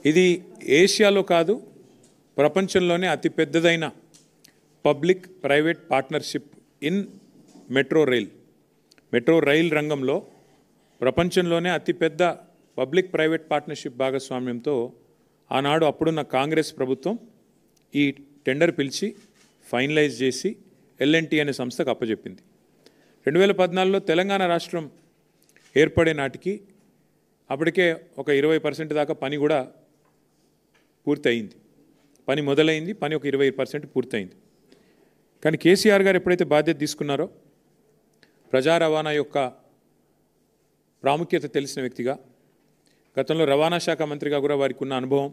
ఇది ఏషియాలో కాదు ప్రపంచంలోనే అతి పెద్దదైన public private partnership in metro rail రంగంలో ప్రపంచంలోనే అతిపెద్ద పబ్లిక్ ప్రైవేట్ పార్ట్నర్షిప్ భాగస్వామ్యంతో ఆనాడు అప్పుడున్న కాంగ్రెస్ ప్రభుత్వం ఈ టెండర్ పిలిచి ఫైనలైజ్ చేసి ఎల్ఎన్టీ అనే సంస్థకు అప్పచెప్పింది. 2014లో తెలంగాణ రాష్ట్రం ఏర్పడే నాటికి అప్పటికే ఒక 20% దాకా పని కూడా పూర్తయింది. పని మొదలైంది, పని ఒక 20% పూర్తయింది. కానీ కేసీఆర్ గారు ఎప్పుడైతే బాధ్యత తీసుకున్నారో ప్రజా రవాణా యొక్క ప్రాముఖ్యత తెలిసిన వ్యక్తిగా, గతంలో రవాణా శాఖ మంత్రిగా కూడా వారికి ఉన్న అనుభవం,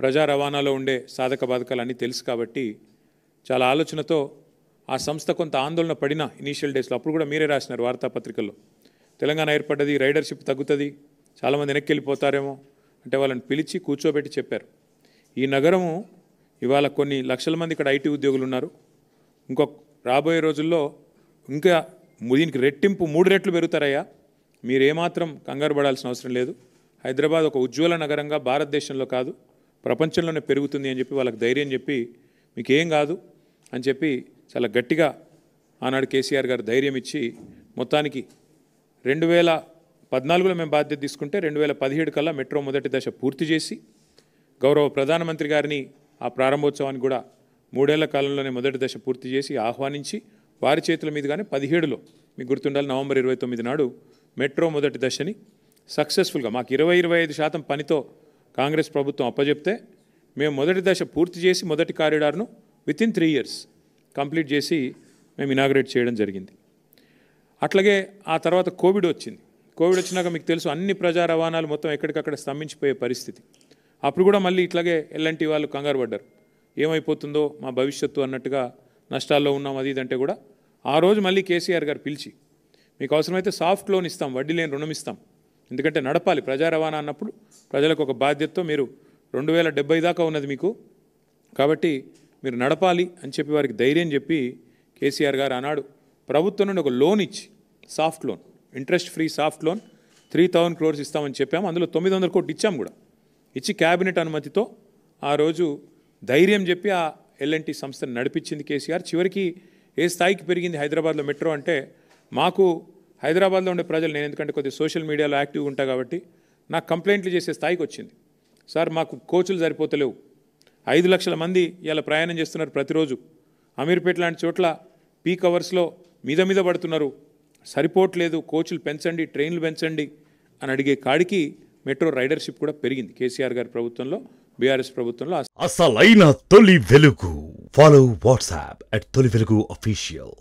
ప్రజా రవాణాలో ఉండే సాధక బాధకాలు అన్నీ తెలుసు కాబట్టి చాలా ఆలోచనతో ఆ సంస్థ కొంత ఆందోళన పడిన ఇనీషియల్ డేస్లో, అప్పుడు కూడా మీరే రాసినారు వార్తాపత్రికల్లో, తెలంగాణ ఏర్పడ్డది, రైడర్షిప్ తగ్గుతుంది, చాలామంది వెనక్కి వెళ్ళిపోతారేమో అంటే వాళ్ళని పిలిచి కూర్చోబెట్టి చెప్పారు. ఈ నగరము ఇవాళ కొన్ని లక్షల మంది ఇక్కడ ఐటీ ఉద్యోగులు ఉన్నారు. రాబోయే రోజుల్లో ఇంకా దీనికి రెట్టింపు 3 రెట్లు పెరుగుతారయ్యా, మీరు ఏమాత్రం కంగారు పడాల్సిన అవసరం లేదు. హైదరాబాద్ ఒక ఉజ్వల నగరంగా భారతదేశంలో కాదు ప్రపంచంలోనే పెరుగుతుంది అని చెప్పి వాళ్ళకి ధైర్యం చెప్పి, మీకు ఏం కాదు అని చెప్పి చాలా గట్టిగా ఆనాడు కేసీఆర్ గారు ధైర్యం ఇచ్చి మొత్తానికి 2014లో మేము బాధ్యత తీసుకుంటే 2017 కల్లా మెట్రో మొదటి దశ పూర్తి చేసి గౌరవ ప్రధానమంత్రి గారిని ఆ ప్రారంభోత్సవానికి కూడా 3 ఏళ్ల కాలంలోనే మొదటి దశ పూర్తి చేసి ఆహ్వానించి వారి చేతుల మీదుగానే 17లో మీకు గుర్తుండాలి నవంబర్ 29 నాడు మెట్రో మొదటి దశని సక్సెస్ఫుల్గా మాకు 20-25% పనితో కాంగ్రెస్ ప్రభుత్వం అప్పచెప్తే మేము మొదటి దశ పూర్తి చేసి మొదటి కారిడార్ను వితిన్ 3 years కంప్లీట్ చేసి మేము ఇనాగ్రేట్ చేయడం జరిగింది. అట్లాగే ఆ తర్వాత కోవిడ్ వచ్చినాక మీకు తెలుసు అన్ని ప్రజా రవాణాలు మొత్తం ఎక్కడికక్కడ స్తంభించిపోయే పరిస్థితి. అప్పుడు కూడా మళ్ళీ ఇట్లాగే ఎల్ఎన్టీ వాళ్ళు కంగారు పడ్డారు, ఏమైపోతుందో మా భవిష్యత్తు అన్నట్టుగా నష్టాల్లో ఉన్నాం అది ఇదంటే కూడా ఆ రోజు మళ్ళీ కేసీఆర్ గారు పిలిచి మీకు అవసరమైతే సాఫ్ట్ లోన్ ఇస్తాం, వడ్డీ లేని రుణం ఇస్తాం, ఎందుకంటే నడపాలి ప్రజా రవాణా అన్నప్పుడు ప్రజలకు ఒక బాధ్యతతో మీరు 2070 దాకా ఉన్నది మీకు, కాబట్టి మీరు నడపాలి అని చెప్పి వారికి ధైర్యం చెప్పి కేసీఆర్ గారు ఆనాడు ప్రభుత్వం నుండి ఒక లోన్ ఇచ్చి soft loan, interest free soft loan 3000 crores ఇస్తామని చెప్పాము. అందులో 900 కోట్లు ఇచ్చాము కూడా, ఇచ్చి క్యాబినెట్ అనుమతితో ఆ రోజు ధైర్యం చెప్పి ఆ ఎల్ఎన్టీ సంస్థను నడిపించింది కేసీఆర్. చివరికి ఏ స్థాయికి పెరిగింది హైదరాబాద్లో మెట్రో అంటే, మాకు హైదరాబాద్లో ఉండే ప్రజలు, నేను ఎందుకంటే కొద్దిగా సోషల్ మీడియాలో యాక్టివ్గా ఉంటా కాబట్టి నాకు కంప్లైంట్లు చేసే స్థాయికి వచ్చింది. సార్ మాకు కోచ్లు సరిపోతలేవు, 5 లక్షల మంది ఇలా ప్రయాణం చేస్తున్నారు ప్రతిరోజు, అమీర్పేట లాంటి చోట్ల పీక్ అవర్స్లో మీద పడుతున్నారు, సరిపోవట్లేదు, కోచ్లు పెంచండి, ట్రైన్లు పెంచండి అని అడిగే కాడికి మెట్రో రైడర్షిప్ కూడా పెరిగింది కేసీఆర్ గారి ప్రభుత్వంలో, బీఆర్ఎస్ ప్రభుత్వంలో. అసలైన తొలి వెలుగు. ఫాలో వాట్సాప్ @తొలి వెలుగు official.